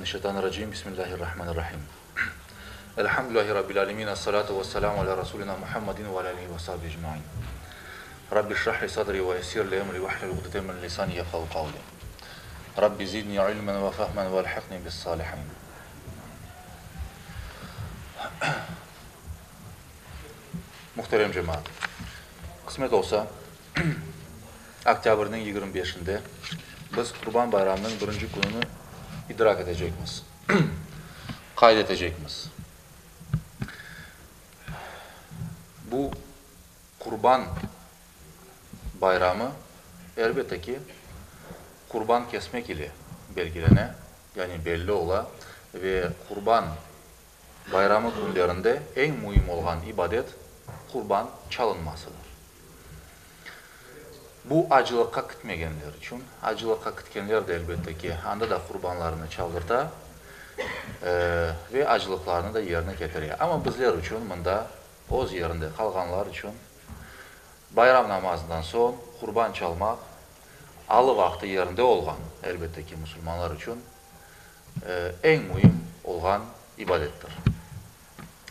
Mineşşeytanirracim. Bismillahirrahmanirrahim. Elhamdülillahi Rabbil alemin. Esselatu vesselamu ala Resulina Muhammedin ve ala alihi ve sahbihi ecmaîn. Rabbi şrah li sadri ve yessir li emri ve hlul ukdeten min lisani yefqahu kavli. Rabbi zidni ilmen ve fahmen ve elhaqni bis salihin. Muhterem cemaat. Kısmet olsa Oktyabr'ın 25'inde biz Kurban Bayramı'nın birinci gününü idrak edecekmiz. Kaydedecekmiz. Bu Kurban Bayramı elbette ki kurban kesmek ile belgilene, yani belli ola ve Kurban Bayramı günlerinde en mühim olan ibadet kurban çalınmasıdır. Bu acılıkka gitmeyenler için, acılıkka gitkenler de elbette ki anda da kurbanlarını çaldırta ve acılıklarını da yerine getiriyor. Ama bizler için, bunda oz yerinde kalganlar için bayram namazından son kurban çalmak alı vakti yerinde olan elbette ki Müslümanlar için en mühim olan ibadettir.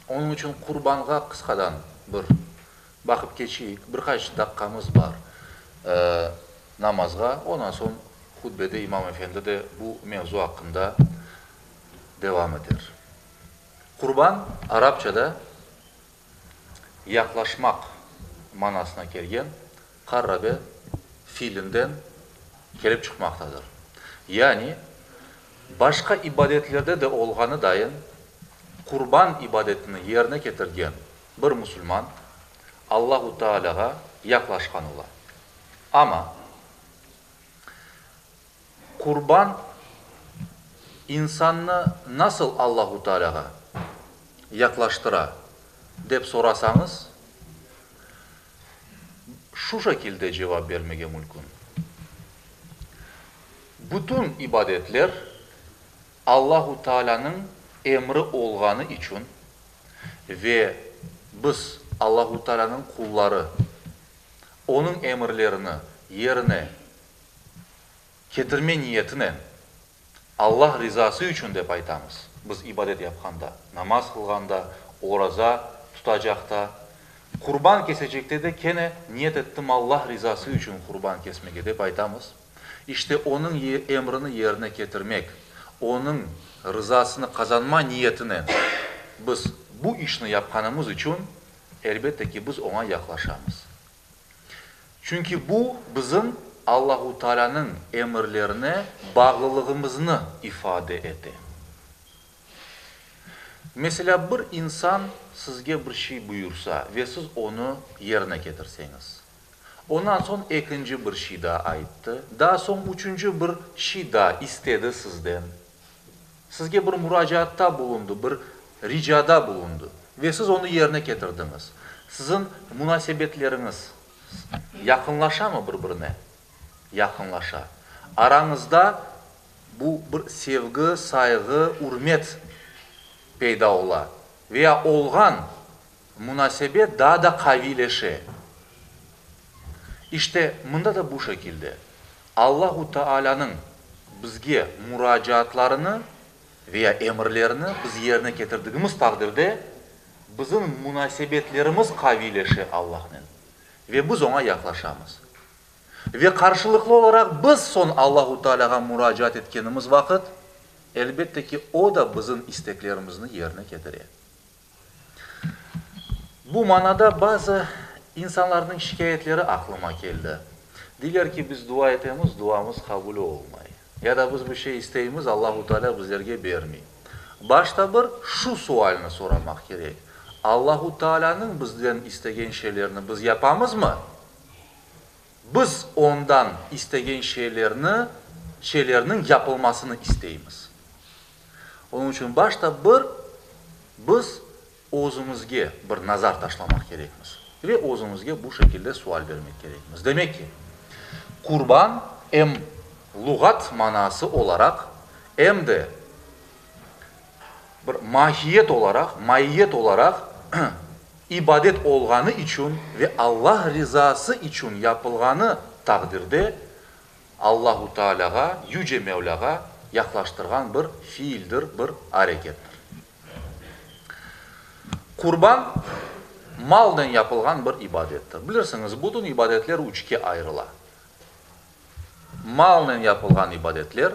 Onun için kurbanğa kıskadan bir bakıp geçeyik, birkaç dakikamız var namazga. Ondan sonra hutbede İmam Efendi de bu mevzu hakkında devam eder. Kurban Arapçada yaklaşmak manasına gelgen karrabe fiilinden gelip çıkmaktadır. Yani başka ibadetlerde de olganı dayin kurban ibadetini yerine getirgen bir Müslüman Allahu Teala'ya yaklaşkan ola. Ama kurban insanı nasıl Allahu Teala'ya yaklaştıra dep sorasanız şu şekilde cevap vermeye mümkün. Bütün ibadetler Allahu Teala'nın emri olganı için ve biz Allahu Teala'nın kulları onun emirlerini yerine getirme niyetine Allah rızası için de aytamız. Biz ibadet yapkanda, namaz kılganda, oraza tutacakta, kurban kesecekte de kene niyet ettim Allah rızası için kurban kesmeye de aytamız. İşte onun emrini yerine getirmek, onun rızasını kazanma niyetine biz bu işini yapkanımız için elbette ki biz ona yaklaşamız. Çünkü bu bizim Allahu Teala'nın emirlerine bağlılığımızı ifade eder. Mesela bir insan sizge bir şey buyursa ve siz onu yerine getirseniz, ondan sonra ikinci bir şey daha ayıttı, daha sonra üçüncü bir şey daha istedi sizden, sizge bir müracaatta bulundu, bir ricada bulundu ve siz onu yerine getirdiniz. Sizin münasebetleriniz yakınlaşa mı birbirine? Yakınlaşa. Aranızda bu bir sevgi, saygı, hürmet peyda ola veya olgan münasebet daha da kavileşe. İşte bunda da bu şekilde Allahu Teala'nın bizge müracaatlarını veya emirlerini biz yerine getirdiğimiz takdirde bizim münasebetlerimiz kavileşe Allah'ın ve biz ona yaklaşamız. Ve karşılıklı olarak biz son Allahu Teala'ya müracaat etkenimiz vakit elbette ki o da bizim isteklerimizi yerine getirir. Bu manada bazı insanların şikayetleri aklıma geldi. Diler ki biz dua etemiz, duamız kabul olmay. Ya da biz bir şey isteyimiz, Allahu Teala bizlerge vermey. Başta bir şu sualini soramak gerek. Allahu Teala'nın bizden istegen şeylerini biz yapamız mı? Biz ondan istegen şeylerinin yapılmasını isteyimiz. Onun için başta biz özümüzge bir nazar taşlamak gerekmiz. Ve özümüzge bu şekilde sual vermek gerekmiz. Demek ki kurban hem lügat manası olarak hem de bir mahiyet olarak ibadet olganı için ve Allah rızası için yapılganı takdirde Allahu Teala'ya, Yüce Mevla'ya yaklaştırgan bir fiildir, bir harekettir. Kurban maldan yapılgan bir ibadettir. Bilirsiniz, bütün ibadetler üçe ayrıla. Maldan yapılgan ibadetler,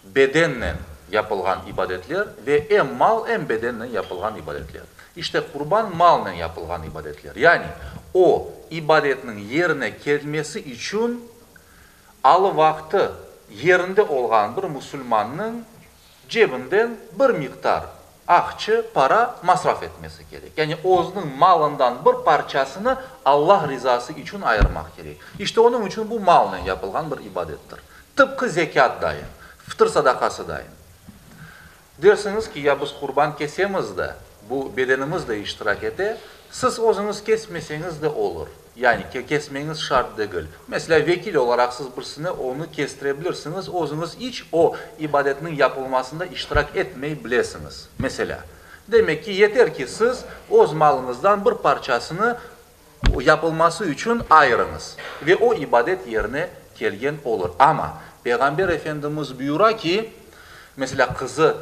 bedenle yapılgan ibadetler ve en mal en bedenle yapılgan ibadetler. İşte kurban malla yapılgan ibadetler. Yani o ibadetinin yerine gelmesi için alı vakti yerinde olan bir Müslümanın cebinden bir miktar akçe, para masraf etmesi gerek. Yani o'zining malından bir parçasını Allah rızası için ayırmak gerek. İşte onun için bu malla yapılgan bir ibadettir. Tıpkı zekat dayın, fıtır sadakası dayın. Dersiniz ki ya biz kurban kesemiz de, bu bedenimiz de iştirak ete, siz o'zingiz kesmeseniz de olur. Yani kesmeniz şart değil. Mesela vekil olarak siz birisine onu kestirebilirsiniz. O'zingiz hiç o ibadetinin yapılmasında iştirak etmeyi bilesiniz. Mesela. Demek ki yeter ki siz o'z malınızdan bir parçasını yapılması için ayırınız. Ve o ibadet yerine gelgen olur. Ama Peygamber Efendimiz buyuruyor ki, mesela kızı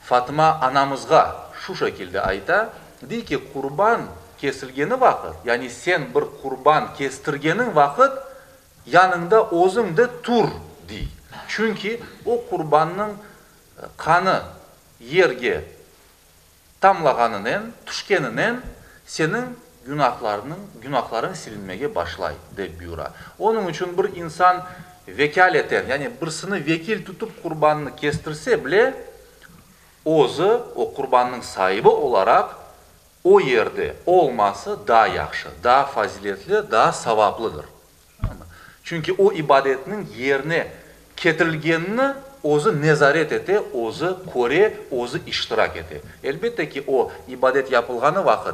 Fatıma anamızga şu şekilde ayta, deyir ki kurban kesilgeni vakit, yani sen bir kurban kestirgenin vakit yanında o'zingda tur dey. Çünkü o kurbanın kanı yerge tamlaganından, tushkeninden senin günahların silinmeye başlay deb buyuruyor. Onun için bir insan vekaleten, yani birisini vekil tutup kurbanını kestirse bile o'zi o kurbanın sahibi olarak o yerde olması daha yaxşı, daha faziletli, daha savaplıdır. Çünkü o ibadetinin yerine getirilgenini o'zi nezaret ete, o'zi ko're, o'zi iştirak ete. Elbette ki o ibadet yapılganı vakit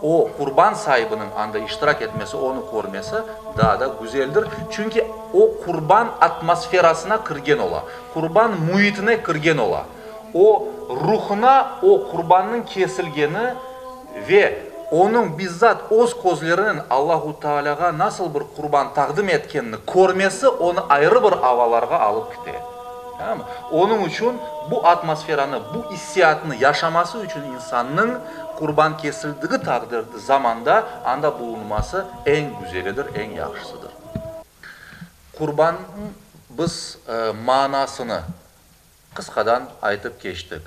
o kurban sahibinin anda iştirak etmesi, onu kormesi daha da güzeldir. Çünkü o kurban atmosferasına kirgen ola, kurban muhitine kirgen ola. O ruhuna o kurbanın kesilgeni ve onun bizzat o'z kozlarının Allahu Teala'ga nasıl bir kurban takdim etkenini kormesi onu ayrı bir havalarga alıp gidiyor. Tamam mı? Onun için bu atmosferanı, bu hissiyatını yaşaması için insanın kurban kesildiği takdirde zamanda anda bulunması en güzelidir, en yaxşısıdır. Kurbanın biz manasını kıskadan aytıp geçtik.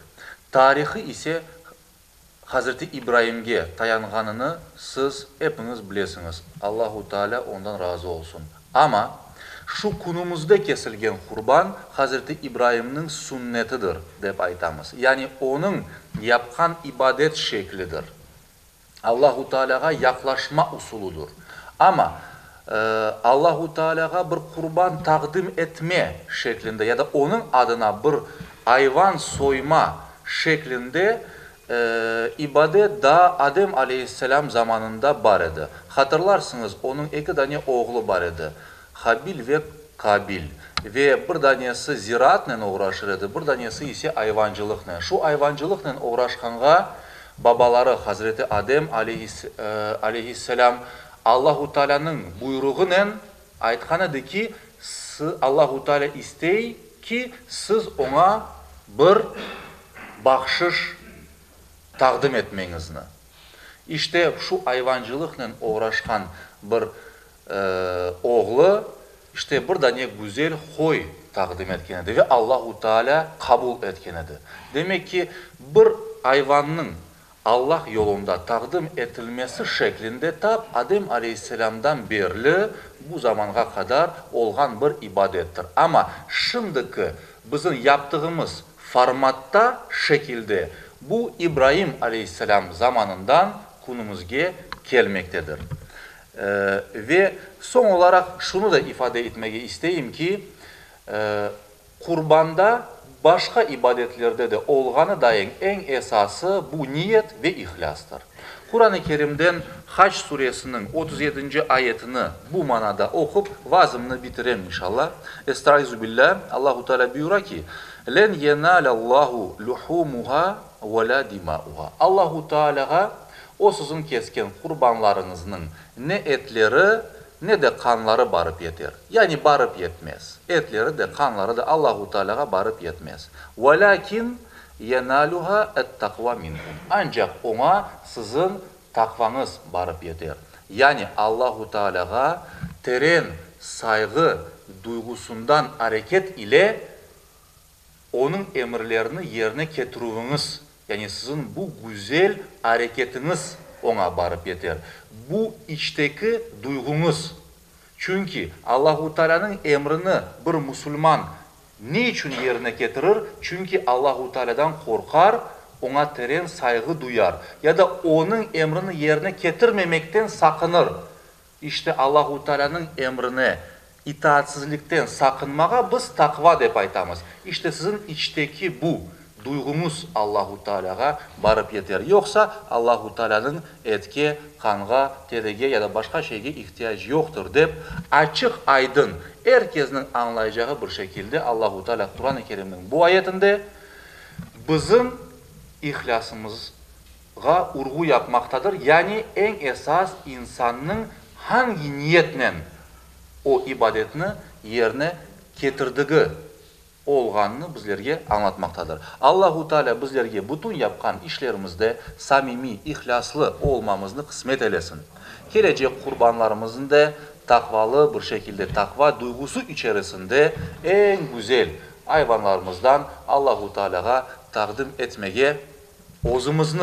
Tarihi ise Hazreti İbrahim'ge tayanganını siz hepiniz bilesiniz. Allahu Teala ondan razı olsun. Ama şu kunumuzda kesilgen kurban Hazreti İbrahim'nin sünnetidir dep aytamız. Yani onun yapkan ibadet şeklidir. Allahu Teala'ga yaklaşma usuludur. Ama Allahu Teala'ga bir kurban takdim etme şeklinde ya da onun adına bir hayvan soyma şeklinde ibadet da Adem aleyhisselam zamanında var idi. Hatırlarsınız, onun iki tane oğlu var idi. Habil ve Kabil. Ve bir tanesi ziraatla uğraşır idi, bir tanesi ise hayvancılıkla. Şu hayvancılıkla uğraşkanga babaları Hazreti Adem aleyhisselam Allahu Teala'nın buyruğuyla aytkan idi ki Allahu Teala istey ki siz ona bir bahşiş takdim etmenizni. İşte şu hayvancılıkla uğraşkan bir oğlu işte bir tane güzel koy takdim etken idi ve Allahu Teala kabul etken idi. Demek ki bir hayvanın Allah yolunda takdim edilmesi şeklinde tab Adem Aleyhisselam'dan beri bu zamana kadar olgan bir ibadettir. Ama şimdiki bizim yaptığımız formatta şekilde bu İbrahim Aleyhisselam zamanından günümüzge gelmektedir. Ve son olarak şunu da ifade etmeyi isteyeyim ki kurbanda başka ibadetlerde de olganı dair en esası bu niyet ve ihlastır. Kur'an-ı Kerim'den Hac suresinin 37. ayetini bu manada okup vazımını bitireyim inşallah. Estaizu billah. Allahu Teala buyuruyor ki: "Len yenalallahu luhumuha ve la dimauha." Allahu Teala'ga o sizin kesken kurbanlarınızın ne etleri ne de kanları barıp yeter. Yani barıp yetmez. Etleri de kanları da Allahu Teala'ya barıp yetmez. Velakin yenaluha et-takva minkum. Ancak ona sizin takvanız barıp yeter. Yani Allahu Teala'ya terin saygı duygusundan hareket ile onun emirlerini yerine getiriniz. Yani sizin bu güzel hareketiniz ona barıp yeter. Bu içteki duygunuz. Çünkü Allahu Teala'nın emrini bir Müslüman niçin yerine getirir? Çünkü Allahu Teala'dan korkar, ona terin saygı duyar. Ya da onun emrini yerine getirmemekten sakınır. İşte Allahu Teala'nın emrine itaatsizlikten sakınmağa biz takva dep aytamız. İşte sizin içteki bu duygunuz Allahu Teala'ya barıp yeter. Yoksa Allahu Teala'nın etke, kanğa, terege ya da başka şeye ihtiyacı yoktur dep açık aydın herkesin anlayacağı bir şekilde Allahu Teala Kur'an-ı Kerim'in bu ayetinde bizim ihlasımıza urgu yapmaktadır. Yani en esas insanın hangi niyetle o ibadetini yerine getirdiği olganını bizlerge anlatmaktadır. Allahu Teala bizlerge bütün yapkan işlerimizde samimi, ihlaslı olmamızı kısmet eylesin. Gelecek kurbanlarımızın da takvalı bir şekilde takva duygusu içerisinde en güzel hayvanlarımızdan Allahu Teala'ya takdim etmeye, özümüzü,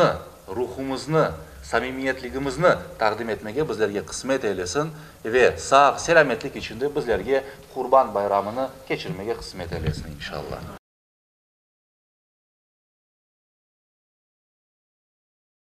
ruhumuzni, samimiyetligimizni takdim etmeye bizlerge kısmet eylesin ve sağ selametlik içinde bizlerge Kurban bayramını geçirmeye kısmet eylesin inşallah.